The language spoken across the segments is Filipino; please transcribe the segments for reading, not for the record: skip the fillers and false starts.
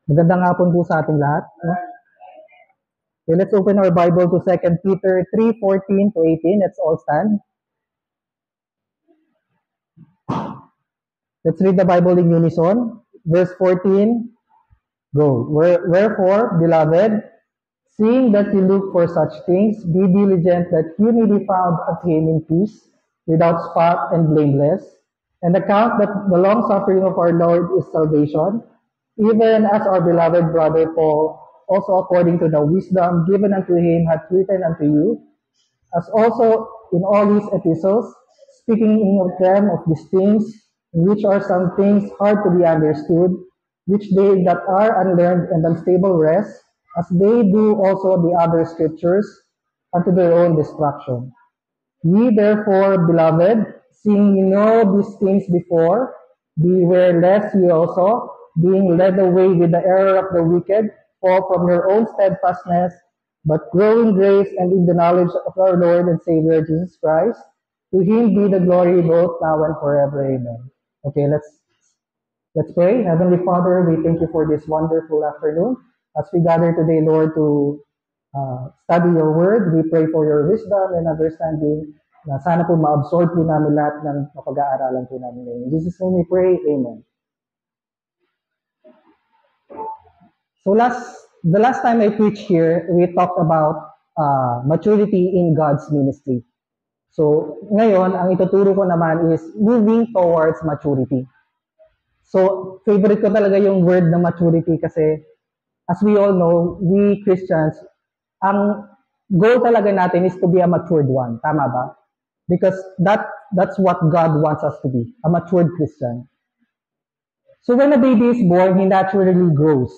Magandang hapon po sa ating lahat. No? Okay, let's open our Bible to 2 Peter 3:14 to 18. Let's all stand. Let's read the Bible in unison. Verse 14, go. Wherefore, beloved, seeing that you look for such things, be diligent that you may be found of him in peace, without spot and blameless, and account that the long suffering of our Lord is salvation, even as our beloved brother Paul, also according to the wisdom given unto him, hath written unto you, as also in all his epistles, speaking of them of these things, in which are some things hard to be understood, which they that are unlearned and unstable rest, as they do also the other scriptures, unto their own destruction. Ye therefore, beloved, seeing you know these things before, beware lest you also, being led away with the error of the wicked, fall from your own steadfastness, but grow in grace and in the knowledge of our Lord and Savior Jesus Christ. To him be the glory both now and forever. Amen. Okay, let's pray. Heavenly Father, we thank you for this wonderful afternoon. As we gather today, Lord, to study your word, we pray for your wisdom and understanding na sana po ma-absorb po namin lahat ng mapag-aaralan po namin ngayon. In Jesus' name we pray, Amen. So the last time I preached here, we talked about maturity in God's ministry. So ngayon, ang ituturo ko naman is moving towards maturity. So favorite ko talaga yung word na maturity kasi as we all know, we Christians, ang goal talaga natin is to be a matured one. Tama ba? Because that's what God wants us to be, a matured Christian. So when a baby is born, he naturally grows.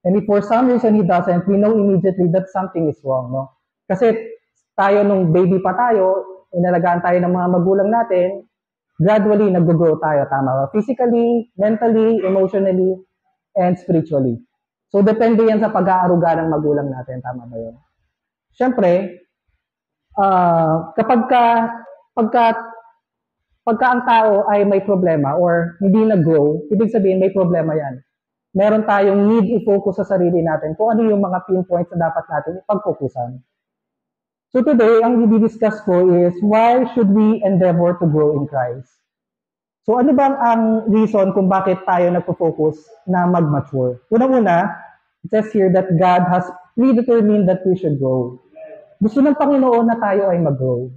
And if for some reason he doesn't, we know immediately that something is wrong. No? Kasi tayo nung baby pa tayo, inalagaan tayo ng mga magulang natin, gradually nag-grow tayo, tama ba? Physically, mentally, emotionally, and spiritually. So depende yan sa pag-aaruga ng magulang natin, tama ba yun? Siyempre, pagka ang tao ay may problema or hindi nag-grow, ibig sabihin may problema yan. Meron tayong need i-focus sa sarili natin kung ano yung mga pinpoints na dapat natin ipag-focusan. So today, ang i-discuss ko is why should we endeavor to grow in Christ? So ano bang ang reason kung bakit tayo nagpo-focus na mag-mature? Unang-una, it says here that God has predetermined that we should grow. Gusto ng Panginoon na tayo ay mag-grow.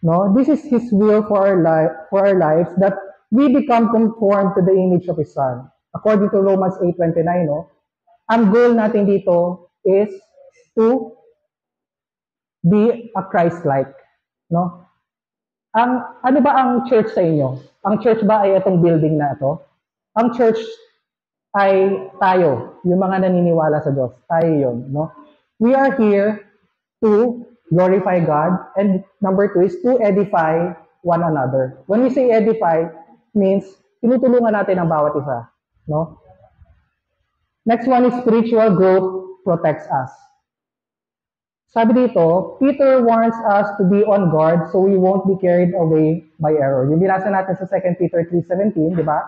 No, this is His will for our lives that we become conformed to the image of His Son. According to Romans 8:29, no, ang goal natin dito is to be a Christ-like, no? Ano ba ang church sa inyo? Ang church ba ay itong building na ito? Ang church ay tayo, yung mga naniniwala sa Diyos. Tayo yun, no? We are here to glorify God, and number 2 is to edify one another. When we say edify, means tinutulungan natin ang bawat isa, no? Next one is spiritual growth protects us. Sabi dito, Peter warns us to be on guard so we won't be carried away by error. Yung binasa natin sa 2 Peter 3:17, di ba?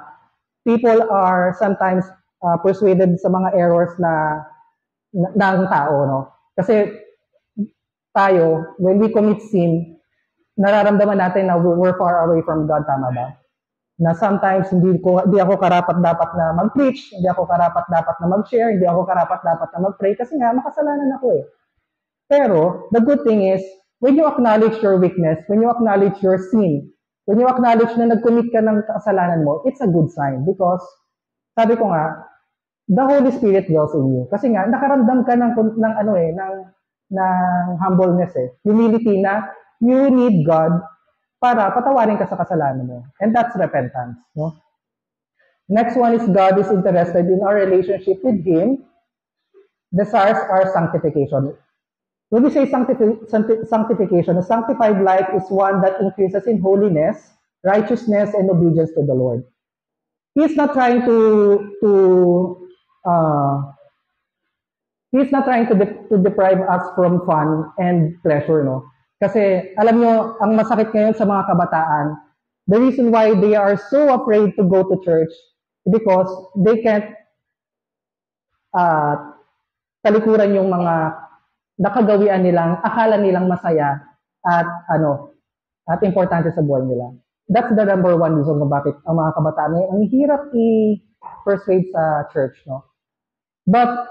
People are sometimes persuaded sa mga errors ng tao, no? Kasi tayo, when we commit sin, nararamdaman natin na we're far away from God, tama ba? Na sometimes hindi ako karapat-dapat na mag-preach, hindi ako karapat-dapat na mag-share, hindi ako karapat-dapat na mag-pray kasi nga makasalanan ako eh. Pero the good thing is, when you acknowledge your weakness, when you acknowledge your sin, when you acknowledge na nag-commit ka ng kasalanan mo, it's a good sign because sabi ko nga, the Holy Spirit dwells in you. Kasi nga nakaramdam ka ng humbleness eh. Humility na you need God para patawarin ka sa kasalanan mo. And that's repentance, no? Next one is God is interested in our relationship with Him. Desires our sanctification. When we say sanctification, a sanctified life is one that increases in holiness, righteousness, and obedience to the Lord. He's not trying to deprive us from fun and pleasure, no? Kasi alam nyo, ang masakit ngayon sa mga kabataan, the reason why they are so afraid to go to church because they can't talikuran yung mga nakagawian nilang, akala nilang masaya at at importante sa buhay nila. That's the number one reason kung bakit ang mga kabataan ngayon, ang hirap i-persuade sa church, no? But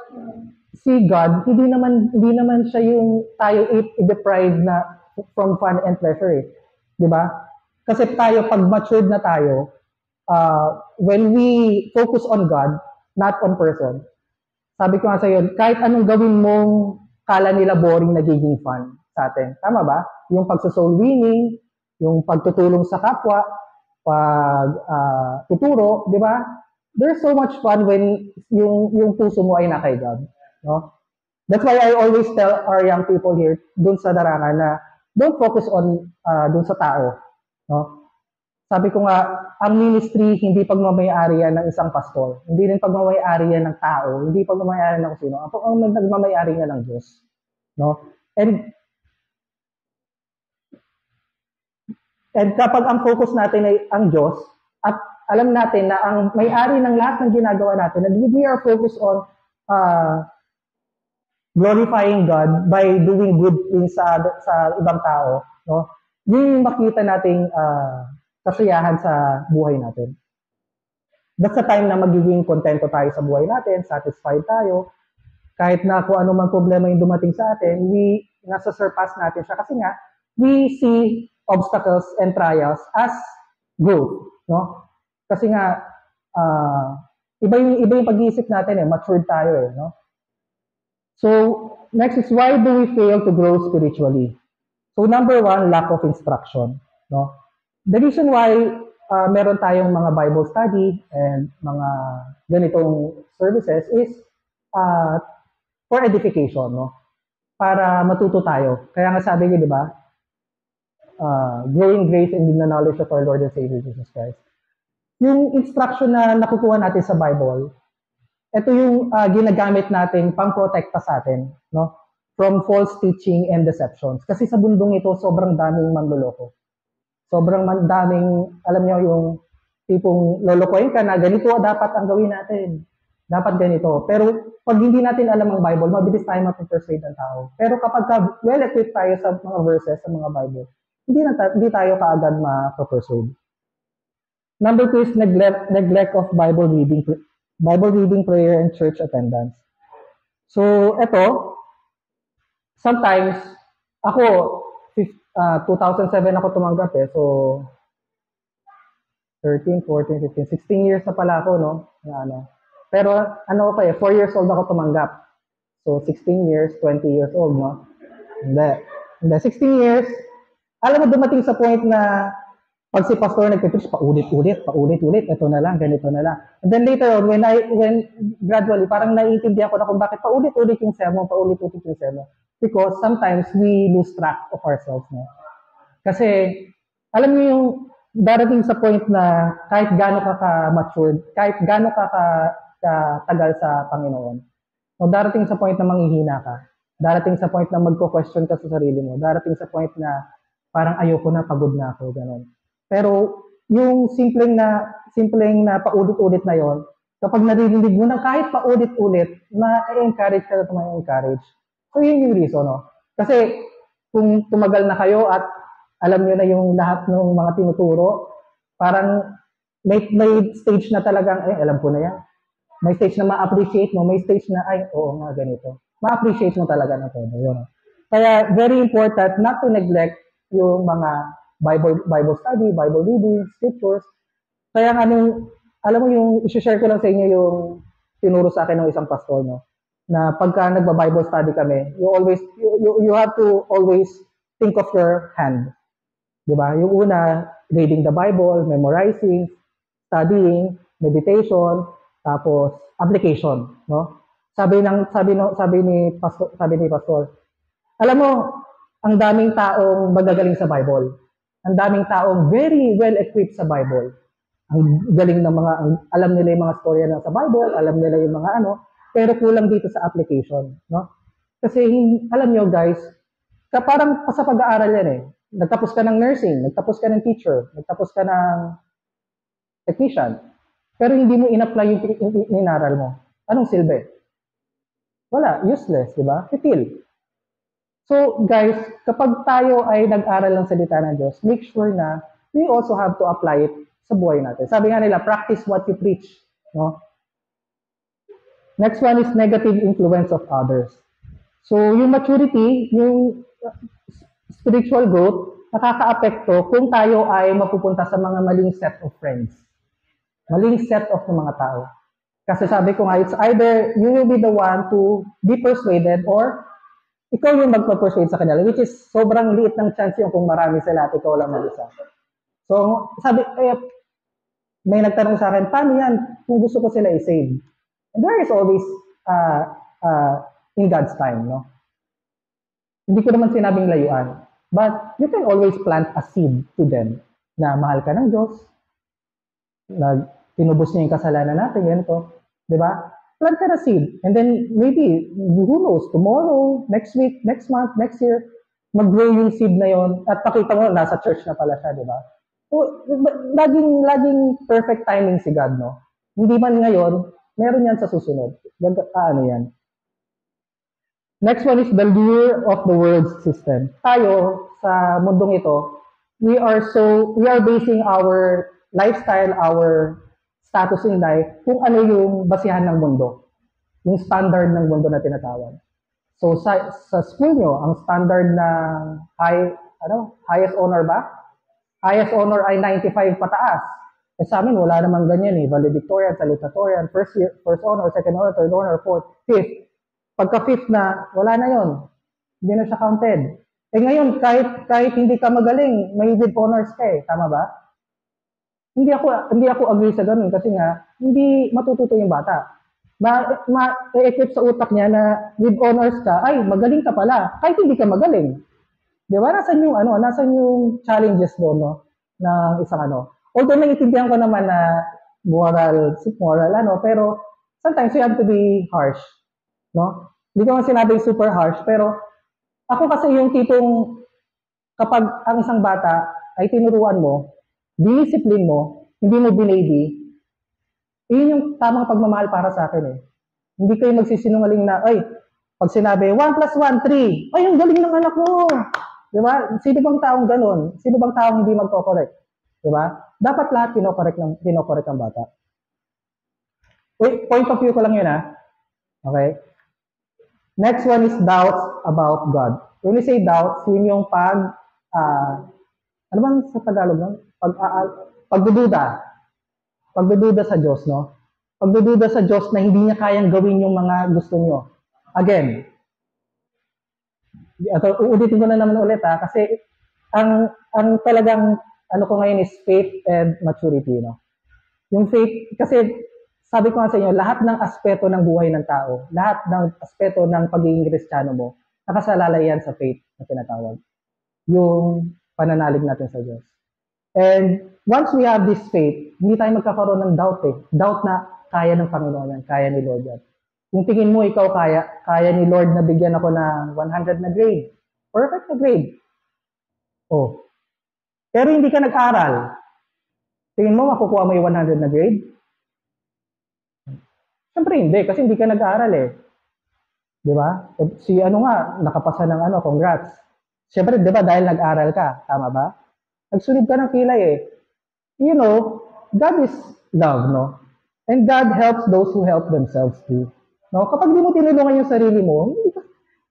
si God, hindi naman siya yung tayo i-deprive na from fun and pleasure, eh. 'Di ba? Kasi tayo pag matured na tayo, when we focus on God, not on person, sabi ko nga sa iyo, kahit anong gawin mong kala nila boring, nagiging fun sa atin. Tama ba? Yung pagsa-soul winning, yung pagtutulong sa kapwa, tuturo, di ba? There's so much fun when yung puso mo ay nakay God, no? That's why I always tell our young people here dun sa Darangan na don't focus on dun sa tao, no? Sabi ko nga, ang ministry hindi pagmamay-ari yan ng isang pastor, hindi rin pagmamay-ari yan ng tao, hindi pagmamay-ari ng sino. Ang nagmamay-ari niya ng Diyos, no? And kapag ang focus natin ay ang Diyos, at alam natin na ang may-ari ng lahat ng ginagawa natin, and we are focused on glorifying God by doing good things sa ibang tao, no? Yung makita nating kasiyahan sa buhay natin. That's the time na magiging kontento tayo sa buhay natin, satisfied tayo, kahit na kung ano man problema yung dumating sa atin, nasa surpass natin siya kasi nga, we see obstacles and trials as growth, no? Kasi nga, iba yung pag-iisip natin, matured tayo, no? So, next is, why do we fail to grow spiritually? So, number one, lack of instruction, no? The reason why meron tayong mga Bible study and mga ganitong services is for edification, no? Para matuto tayo. Kaya nga sabi niyo, di ba? Growing grace and in the knowledge of our Lord and Savior Jesus Christ. Yung instruction na nakukuha natin sa Bible, ito yung ginagamit natin pang-protekta sa atin, no? From false teaching and deceptions. Kasi sa bundong ito, sobrang daming manloloko. Sobrang daming, alam niyo, yung tipong lolokohin ka na ganito dapat ang gawin natin. Dapat ganito. Pero pag hindi natin alam ang Bible, mabilis tayo mapipersuade ng tao. Pero kapag well-equipped tayo sa mga verses, sa mga Bible, hindi tayo kaagad ma-persuade. Number 2 is neglect of Bible reading, prayer, and church attendance. So, ito, sometimes, ako, 2007 ako tumanggap So, 13, 14, 15, 16 years na pala ako, no? Pero, 4 years old ako tumanggap. So, 16 years, 20 years old, no? Hindi, 16 years, alam mo, dumating sa point na pag si pastor nagpe-preach, paulit-ulit, ito na lang, ganito na lang. And then later on, when gradually, parang naiintindihan ko na kung bakit paulit-ulit yung sermon. Because sometimes we lose track of ourselves, no? Kasi, alam niyo yung darating sa point na kahit gaano ka ka-matured, kahit gaano ka tagal sa Panginoon, o darating sa point na manghihina ka, darating sa point na magko-question ka sa sarili mo, darating sa point na parang ayoko na, pagod na ako, gano'n. Pero yung simpleng na paulit-ulit na yon, kapag naririnig mo na kahit paulit-ulit, na-encourage ka na encourage. So yun yung reason, no? Kasi kung tumagal na kayo at alam nyo na yung lahat ng mga tinuturo, parang may stage na talagang, alam ko na yan. May stage na ma-appreciate mo, may stage na, oo nga, ganito. Ma-appreciate mo talaga na todo. Yun. Kaya very important not to neglect yung mga Bible study, Bible reading, scriptures. Kaya alam mo yung i-share ko lang sa inyo yung tinuro sa akin ng isang pastor, no? Na pagka nagba-Bible study kami, you have to always think of your hand. 'Di ba? Yung una, reading the Bible, memorizing, studying, meditation, tapos application, no? Sabi ni pastor, alam mo, ang daming taong magagaling sa Bible. Ang daming taong very well equipped sa Bible. Ang galing ng alam nila yung mga storya na sa Bible, alam nila yung mga pero kulang dito sa application, no? Kasi alam nyo guys, parang sa pag-aaral yan Nagtapos ka ng nursing, nagtapos ka ng teacher, nagtapos ka ng technician, pero hindi mo in-apply yung inaral mo. Anong silbi? Wala, useless, di ba? Fitil. So, guys, kapag tayo ay nag-aral ng salita ng Diyos, make sure na we also have to apply it sa buhay natin. Sabi nga nila, practice what you preach. No? Next one is negative influence of others. So, yung maturity, yung spiritual growth, nakaka-apekto kung tayo ay mapupunta sa mga maling set of friends. Maling set of ng mga tao. Kasi sabi ko nga, it's either you will be the one to be persuaded or ikaw yung magpa-persuade sa kanila, which is sobrang liit ng chance yung kung marami sila at ikaw lang mag-isa. So, sabi, may nagtanong sa akin, paano yan kung gusto ko sila i-save? And there is always in God's time, no? Hindi ko naman sinabing layuan. But you can always plant a seed to them na mahal ka ng Diyos, na tinubos niya yung kasalanan natin, ganito. Di ba? Plant ka na seed. And then maybe, who knows, tomorrow, next week, next month, next year, mag-grow yung seed na yon at pakita mo, nasa church na pala siya, di ba? So, laging perfect timing si God, no? Hindi man ngayon, meron yan sa susunod. Ano yan? Next one is the lure of the world system. Tayo, sa mundong ito, we are basing our lifestyle, our status in life, kung ano yung basihan ng mundo. Yung standard ng mundo na tinatawag. So, sa school nyo, ang standard ng highest honor ba? Highest honor ay 95 pataas. Eh sa amin, wala namang ganyan eh. Valedictorian, salutatorian, first honor, second honor, third honor, fourth, fifth. Pagka fifth na, wala na yon. Hindi na siya counted. Eh ngayon, kahit hindi ka magaling, may with honors ka eh. Tama ba? Hindi ako agree sa ganun kasi nga, hindi matututo yung bata. Ma-equip sa utak niya na with honors ka, ay, magaling ka pala. Kahit hindi ka magaling. Di ba? Nasaan yung challenges doon, no? Ng isang Although naiintindihan ko naman na moral, pero sometimes you have to be harsh. No? Hindi ko man sinabing super harsh, pero ako kasi yung tipong kapag ang isang bata ay tinuruan mo, dinisiplin mo, hindi mo binaby, yun yung tamang pagmamahal para sa akin eh. Hindi kayo magsisinungaling na, ay, pag sinabi, 1 plus 1, 3, ay, ang galing ng anak mo. Di ba? Sino bang taong ganun? Sino bang taong hindi magko-correct? Di ba? Dapat lahat kino-correct ang bata. Wait, point of view ko lang yun Okay? Next one is doubts about God. When we say doubts, yun yung ano bang sa Tagalog no? Pagdududa. Pagdududa sa Diyos, no? Pagdududa sa Diyos na hindi niya kayang gawin yung mga gusto niyo. Again, uulitin ko na naman ulit kasi ang talagang ko ngayon is faith and maturity, no? Yung faith, kasi sabi ko nga sa inyo, lahat ng aspeto ng buhay ng tao, lahat ng aspeto ng pagiging Kristiyano mo, nakasalalay yan sa faith na tinatawag. Yung pananalig natin sa Diyos. And once we have this faith, hindi tayo magkakaroon ng doubt eh. Doubt na kaya ng Panginoon yan, kaya ni Lord yan. Kung tingin mo ikaw kaya ni Lord na bigyan ako ng 100 na grade. Perfect na grade. Oh. Pero hindi ka nag-aral. Tingin mo makukuha mo yung 100 na grade? Siyempre hindi, kasi hindi ka nag-aaral eh. Di ba? Si nakapasa ng congrats. Siyempre, di ba, dahil nag-aral ka, tama ba? Nagsunod ka ng kilay eh. You know, God is love, no? And God helps those who help themselves too. No? Kapag di mo tinulungan yung sarili mo,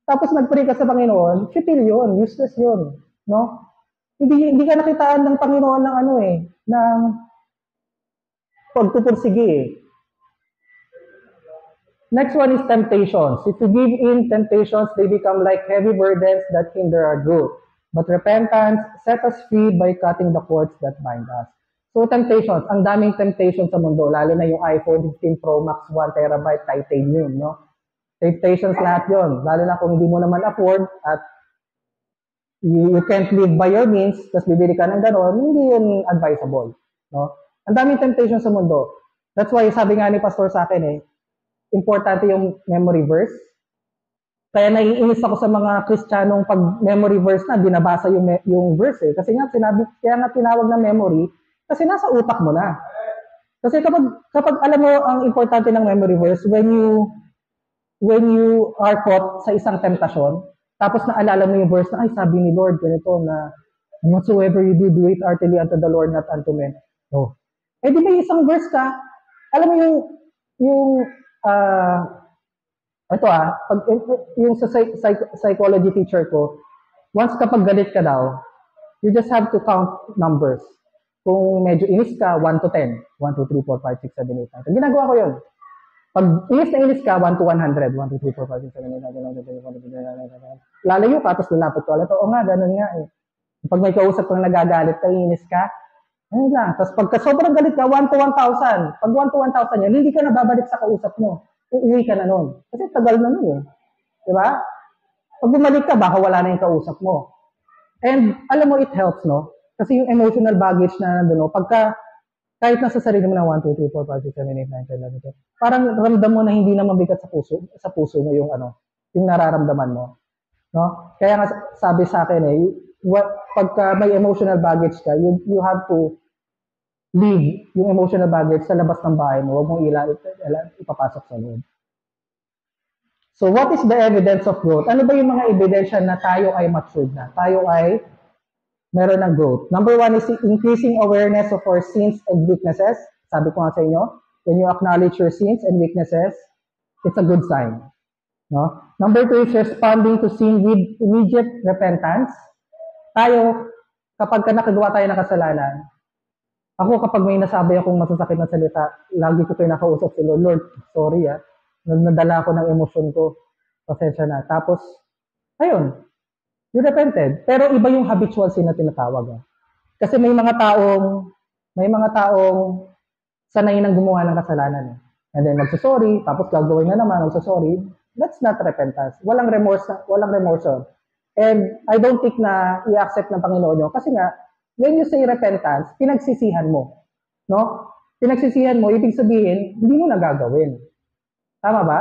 tapos nag-pray ka sa Panginoon, fitil yun, useless yun. No? Hindi ka nakitaan ng Panginoon ng ng pagpupursige eh. Next one is temptations. If you give in temptations, they become like heavy burdens that hinder our growth. But repentance set us free by cutting the cords that bind us. So temptations, ang daming temptations sa mundo, lalo na yung iPhone 15 Pro Max 1 terabyte titanium, no? Temptations lahat yon, lalo na kung hindi mo naman afford at you can't live by your means, tapos bibili ka ng gano'n, hindi yun advisable, no? Ang daming temptations sa mundo. That's why sabi nga ni Pastor sa akin importante yung memory verse. Kaya naiinis ako sa mga Kristiyanong pag memory verse na binabasa yung verse eh. Kasi nga kaya nga tinawag na memory kasi nasa utak mo na. Kasi kapag alam mo ang importante ng memory verse, when when you are caught sa isang temptasyon, tapos naalala mo yung verse na, ay, sabi ni Lord, ganito na, whatsoever you do, do it heartily unto the Lord, not unto men. Oh. Eh, di ba yung isang verse ka, alam mo yung, pag, yung sa psychology teacher ko, once kapag galit ka daw, you just have to count numbers. Kung medyo inis ka, 1 to 10. 1, 2, 3, 4, 5, 6, 7, 8, 9. Ginagawa ko yun. Pag inis na inis ka, 1 to 100. 1, 2, 3, 4, 5, 6, 7, 8, 9, 10, 11, 12, 13, 14, 15, 16, 17, 18, 19, 20. Lalayo ka, tapos lalapit ko ulit. Oo nga, ganun nga eh. Pag may kausap kang nagagalit ka, inis ka, ayun lang. Tapos pagka sobrang galit ka, 1 to 1,000. Pag 1 to 1,000 yan, hindi ka na babalik sa kausap mo. Uuwi ka na nun. Kasi tagal na nun eh. Diba? Pag bumalik ka, baka wala na yung kausap mo. And alam mo, it helps, no? Kasi yung emotional baggage na nandun, no? Pagka, kahit nasa sarili mo na 1, 2, 3, 4, 5, 6, 7, 8, 9, 10, 11, 12, parang ramdam mo na hindi na mabigat sa puso mo yung yung nararamdaman mo. No? Kaya nga sabi sa akin pagka may emotional baggage ka, you have to leave yung emotional baggage sa labas ng bahay mo. Huwag mong ipapasok sa loob. So what is the evidence of growth? Ano ba yung mga ebidensya na tayo ay matured na? Tayo ay meron ng growth. Number 1 is increasing awareness of our sins and weaknesses. Sabi ko nga sa inyo, when you acknowledge your sins and weaknesses, it's a good sign. No? Number 2 is responding to sin with immediate repentance. Tayo, kapag nakagawa tayo ng kasalanan, ako kapag may nasabi akong masasakit na salita, lagi ko pinakausap si Lord, Lord, sorry nadala ako ng emosyon ko, pasensya na. Tapos, ayun, you repented. Pero iba yung habitual sin na tinatawag. Kasi may mga taong sanay nang gumawa ng kasalanan. And then magsasorry, tapos gagawin na naman, magsasorry. That's not repentance. Walang remorse. And I don't think na i-accept ng Panginoon yun. Kasi nga, when you say repentance, pinagsisihan mo. No? Pinagsisihan mo, ibig sabihin, hindi mo na gagawin. Tama ba?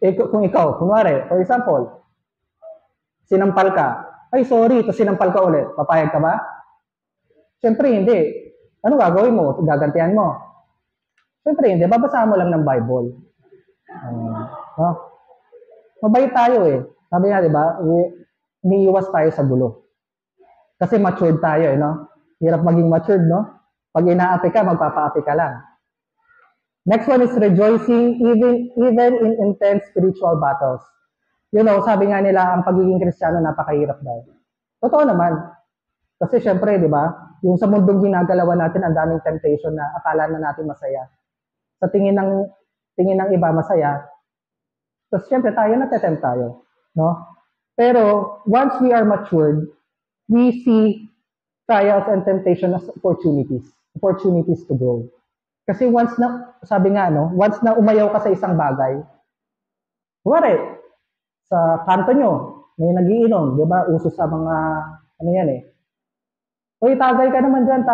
Kung ikaw, kunwari, for example, sinampal ka. Ay, sorry, tapos sinampal ka ulit. Papayag ka ba? Siyempre, hindi. Ano gagawin mo? Gagantihan mo? Siyempre, hindi. Babasahan mo lang ng Bible. Mabait tayo eh. Sabi nga, di ba? Umiiwas tayo sa gulo. Kasi matured tayo, no? Hirap maging matured, no? Pag inaapi ka, magpapaapi ka lang. Next one is rejoicing even in intense spiritual battles. You know, sabi nga nila, ang pagiging Kristiyano napakahirap daw. Totoo naman. Kasi syempre, di ba, yung sa mundong ginagalawan natin, ang daming temptation na akala na natin masaya. Sa tingin ng iba, masaya. Tapos syempre, tayo natetempt tayo. No? Pero, once we are matured, we see trials and temptation as opportunities to grow. Kasi once na, sabi nga, once na umayaw ka sa isang bagay, kuwari, sa kanto nyo, may nagiinom, di ba? Uso sa mga, yan eh. Uy, tagay ka naman dyan.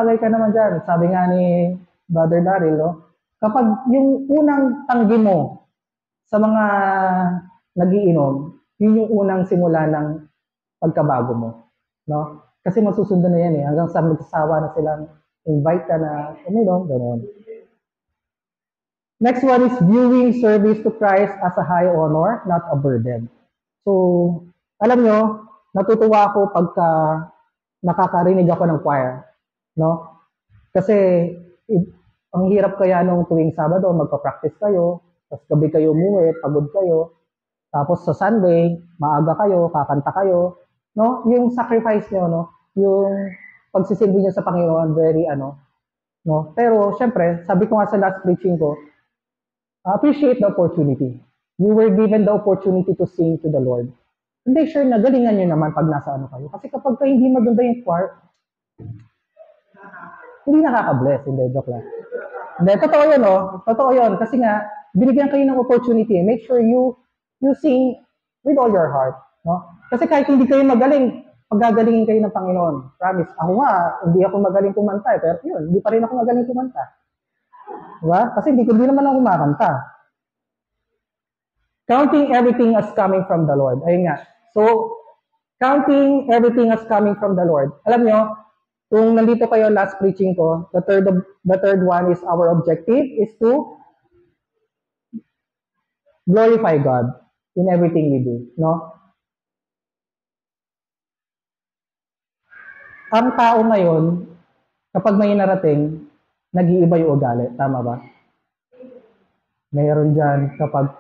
Sabi nga ni Brother Daryl, kapag yung unang tanggi mo sa mga nagiinom, yun yung unang simula ng pagkabago mo. No? Kasi masusundan na yan eh. Hanggang sa magsasawa na silang invite ka na, gano'n. Next one is viewing service to Christ as a high honor, not a burden. So, alam nyo, natutuwa ako pagka nakakarinig ako ng choir. No? Kasi, ang hirap kaya nung tuwing Sabado, magpa-practice kayo, tapos gabi kayo umuwi, pagod kayo, tapos sa Sunday, maaga kayo, kakanta kayo. No? Yung sacrifice nyo, no? Yung pagsisilbi nyo sa Panginoon, very no? Pero, syempre, sabi ko nga sa last preaching ko, appreciate the opportunity. You were given the opportunity to sing to the Lord. Hindi sure na galingan nyo naman pag nasa kayo. Kasi kapag hindi maganda yung choir, hindi nakaka-bless. Hindi, joke lang. Hindi, totoo yun, Totoo yun. Kasi nga, binigyan kayo ng opportunity. Make sure you sing with all your heart. No? Kasi kahit hindi kayo magaling, paggagalingin kayo ng Panginoon. Promise. Ako nga, hindi ako magaling kumanta. Pero yun, hindi pa rin ako magaling kumanta. Diba? Kasi hindi naman ako kumakanta. Counting everything as coming from the Lord. Ayun nga. So, counting everything as coming from the Lord. Alam nyo, kung nandito kayo last preaching ko, the third one is our objective is to glorify God in everything we do, no? Ang tao ngayon, kapag may narating, nag-iiba yung ugali. Tama ba? Mayroon dyan kapag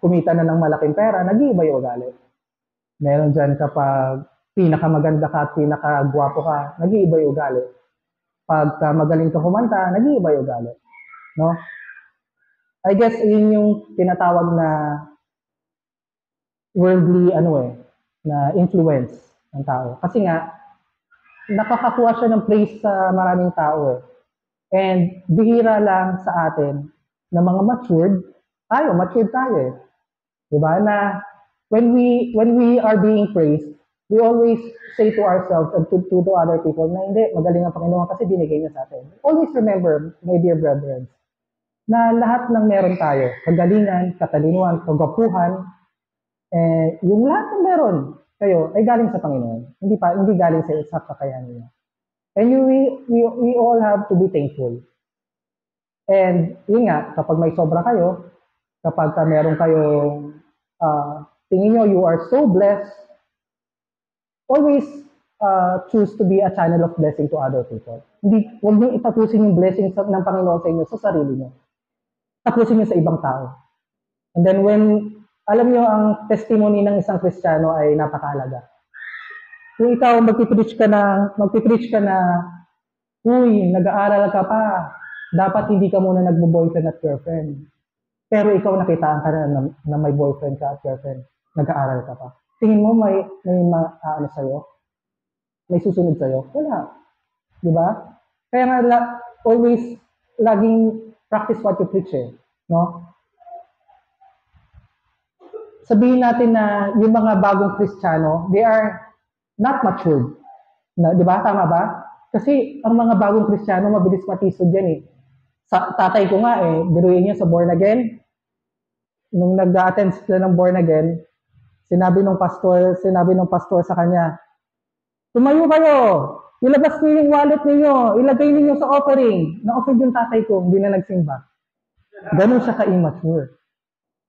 kumita na ng malaking pera, nag-iiba yung ugali. Meron dyan kapag pinakamaganda ka at pinakagwapo ka, nag-iiba yung ugali. Pag magaling ka kumanta, nag-iiba yung ugali. No? I guess yun yung tinatawag na worldly na influence ng tao. Kasi nga, nakakakuha siya ng praise sa maraming tao eh. And bihira lang sa atin na mga matured tayo eh. Diba? Na when we are being praised, we always say to ourselves and to other people na hindi, magaling ang Panginoon kasi binigay niya sa atin. Always remember, my dear brethren, na lahat ng meron tayo, kagalingan, katalinuhan, kagwapuhan, yung lahat ng meron kayo ay galing sa Panginoon. Hindi galing sa kakayahan niya. And we all have to be thankful. And yun nga, kapag may sobra kayo, kapag meron kayong tingin nyo you are so blessed, always choose to be a channel of blessing to other people. Huwag nyo itapusin yung blessing ng Panginoon sa inyo sa sarili nyo. Tapusin nyo sa ibang tao. And then alam nyo, ang testimony ng isang Kristiyano ay napakahalaga. Kung ikaw magpipreach ka na, uy, nag-aaral ka pa, dapat hindi ka muna nagbo-boyfriend at girlfriend. Pero ikaw nakitaan ka na may boyfriend ka at girlfriend, nag-aaral ka pa. Tingin mo may sa'yo? May susunod sa'yo? Wala. Di ba? Kaya nga, always, laging practice what you preach eh. No? Sabihin natin na yung mga bagong Kristiyano, they are not matured. Di ba? Tama ba? Kasi ang mga bagong Kristiyano, mabilis matisod yan eh. Tatay ko nga eh, biruin niya sa born again. Nung nag-attend sila ng born again, sinabi ng pastor sa kanya, tumayo kayo, ilabas niyo yung wallet niyo, ilagay niyo sa offering. Na-offer yung tatay ko, hindi na nagsimba. Ganun siya ka-immature.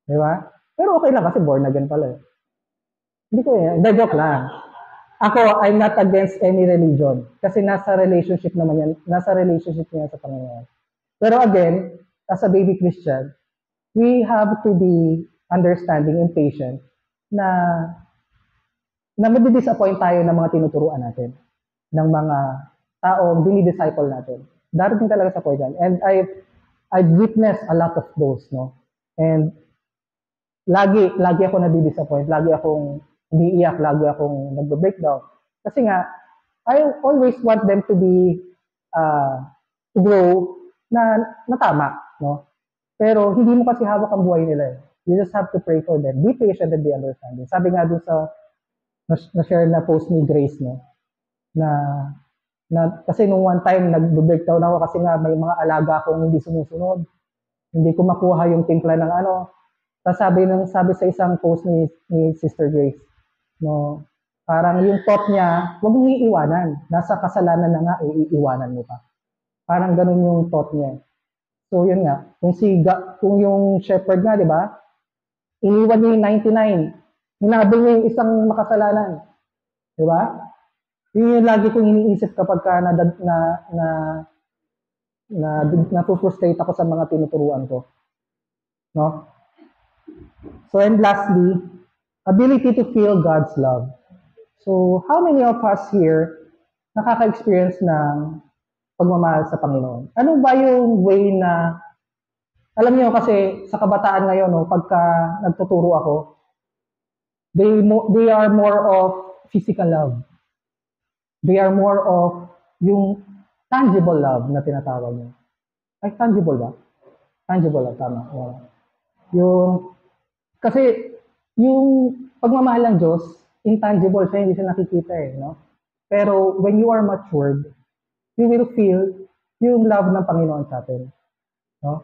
Di ba? Pero okay lang kasi born again pala eh. Hindi ko joke lang. Ako, I'm not against any religion. Kasi nasa relationship niya sa Panginoon. Pero again, as a baby Christian, we have to be understanding and patient na madi-disappoint tayo ng mga tinuturuan natin, ng mga taong dinidisciple natin. Darating talaga sa point yan. And I've witnessed a lot of those, no? And lagi ako nadi-disappoint, lagi akong umiiyak, lagi akong nagbe-breakdown. Kasi nga, I always want them to be, to grow na tama, no? Pero hindi mo kasi hawak ang buhay nila eh. You just have to pray for them. Be patient and be understanding. Sabi nga dun sa na-share na post ni Grace, no? Na kasi nung one time nag-breakdown ako kasi nga may mga alaga akong hindi sumusunod. Hindi ko makuha yung timpla ng Tapos sabi sa isang post ni Sister Grace, no? Parang yung thought niya, huwag mong iiwanan. Nasa kasalanan na nga, iiwanan mo pa. Parang ganun yung thought niya. So yun nga, kung yung shepherd nga, di ba? Iniwan niya yung 99. Hinabol niya yung isang makasalanan. Di ba? Yun yung lagi kong iniisip kapag na-frustrate ako sa mga tinuturuan ko. No? So and lastly, ability to feel God's love. So how many of us here nakaka-experience ng pagmamahal sa Panginoon? Ano ba yung way na, alam niyo kasi sa kabataan ngayon, no, pagka nagtuturo ako, they are more of physical love. They are more of yung tangible love na tinatawag niyo. Ay, tangible ba? Tangible love, tama. Yeah. Kasi yung pagmamahal ng Diyos, intangible siya, hindi siya nakikita eh, no? Pero when you are matured, you will feel yung love ng Panginoon sa atin. No?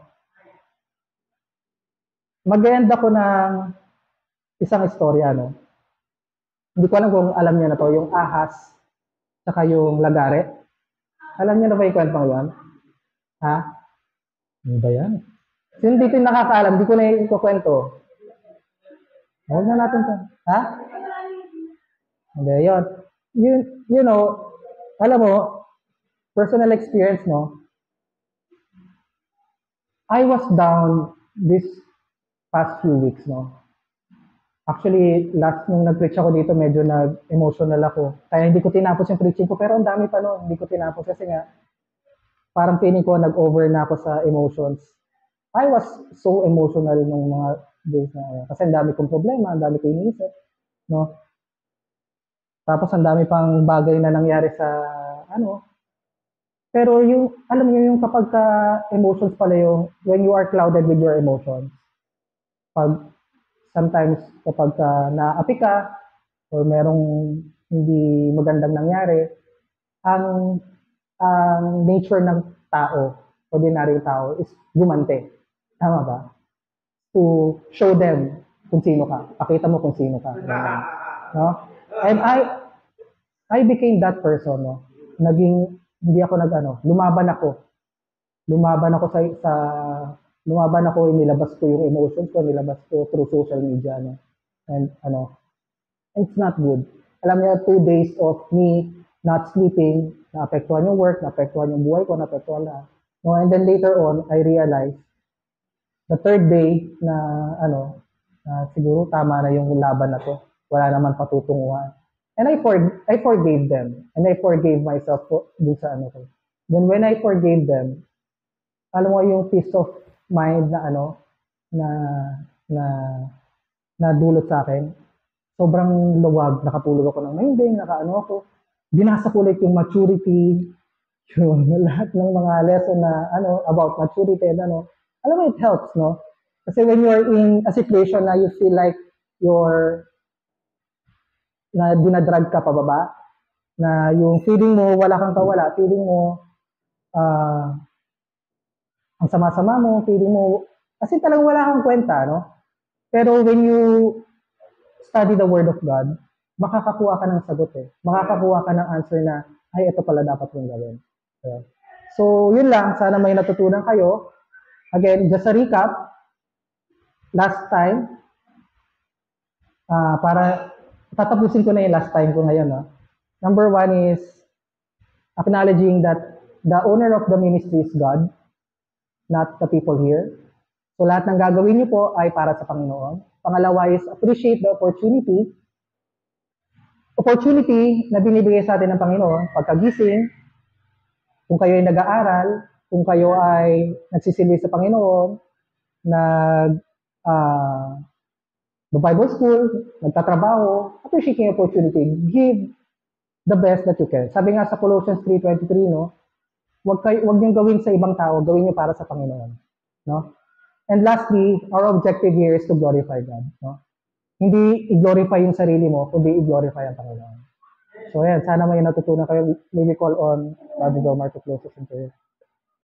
Mag-end ako ng isang istorya, no? Hindi ko alam kung alam niyo na to, yung ahas, saka yung lagare. Alam niyo na ba yung kwentong yun? Ha? Ano ba yan? Hindi dito yung nakakaalam, hindi ko na ikukwento. Huwag na natin to. Ha? Hindi, yun. You know, alam mo, personal experience, no? I was down this past few weeks, no? Actually, last nung nag-preach ako dito, medyo nag-emotional ako. Kaya hindi ko tinapos yung preaching ko, pero ang dami pa no, hindi ko tinapos kasi nga, parang feeling ko nag-over na ako sa emotions. I was so emotional nung mga days na kasi ang dami kong problema, ang dami ko iniisip, no? Tapos ang dami pang bagay na nangyari sa ano. Pero yung alam niyo yung kapag ka emotions pala yung when you are clouded with your emotions. Pag sometimes kapag ka naapi ka or merong hindi magandang nangyari, ang nature ng tao, ordinary tao is gumante. Tama ba? To show them kung sino ka. Pakita mo kung sino ka. No? And I became that person, no. Naging hindi ako lumaban ako. Lumaban ako lumaban ako, inilabas ko yung emotions ko, nilabas ko through social media, no. And it's not good. Alam niyo, 2 days of me not sleeping, naapektuhan yung work, naapektuhan yung buhay ko, naapektuhan lahat. No, and then later on, I realized the third day na siguro tama na yung laban na to. Wala naman patutunguhan. And I forgave them. And I forgave myself dun sa ko. Then when I forgave them, alam mo yung peace of mind na na na na dulot sa akin. Sobrang luwag, nakatulog ako ng mahimbing, ako. Binasa ko ulit yung maturity, yung lahat ng mga lesson na about maturity and alam mo, it helps, no? Kasi when you are in a situation na you feel like na dinadrag ka pababa, na yung feeling mo, wala kang kawala, feeling mo, ang sama-sama mo, feeling mo, kasi talagang wala kang kwenta, no? Pero when you study the Word of God, makakakuha ka ng sagot eh. Makakakuha ka ng answer na, ay, ito pala dapat mong gawin. So, yun lang. Sana may natutunan kayo. Again, just a recap. Last time, para tatapusin ko na yung last time ko ngayon. No? Number 1 is acknowledging that the owner of the ministry is God, not the people here. So lahat ng gagawin niyo po ay para sa Panginoon. Pangalawa is appreciate the opportunity na binibigay sa atin ng Panginoon, pagkagising, kung kayo ay nag-aaral, kung kayo ay nagsisilbi sa Panginoon, Bible school, nagtatrabaho, appreciate yung opportunity. Give the best that you can. Sabi nga sa Colossians 3:23, no, wag niyong gawin sa ibang tao, gawin niyo para sa Panginoon. No? And lastly, our objective here is to glorify God. No? Hindi i-glorify yung sarili mo, kundi i-glorify ang Panginoon. So, ayan, sana may natutunan kayo. Maybe call on Brother Domar to close us in prayer.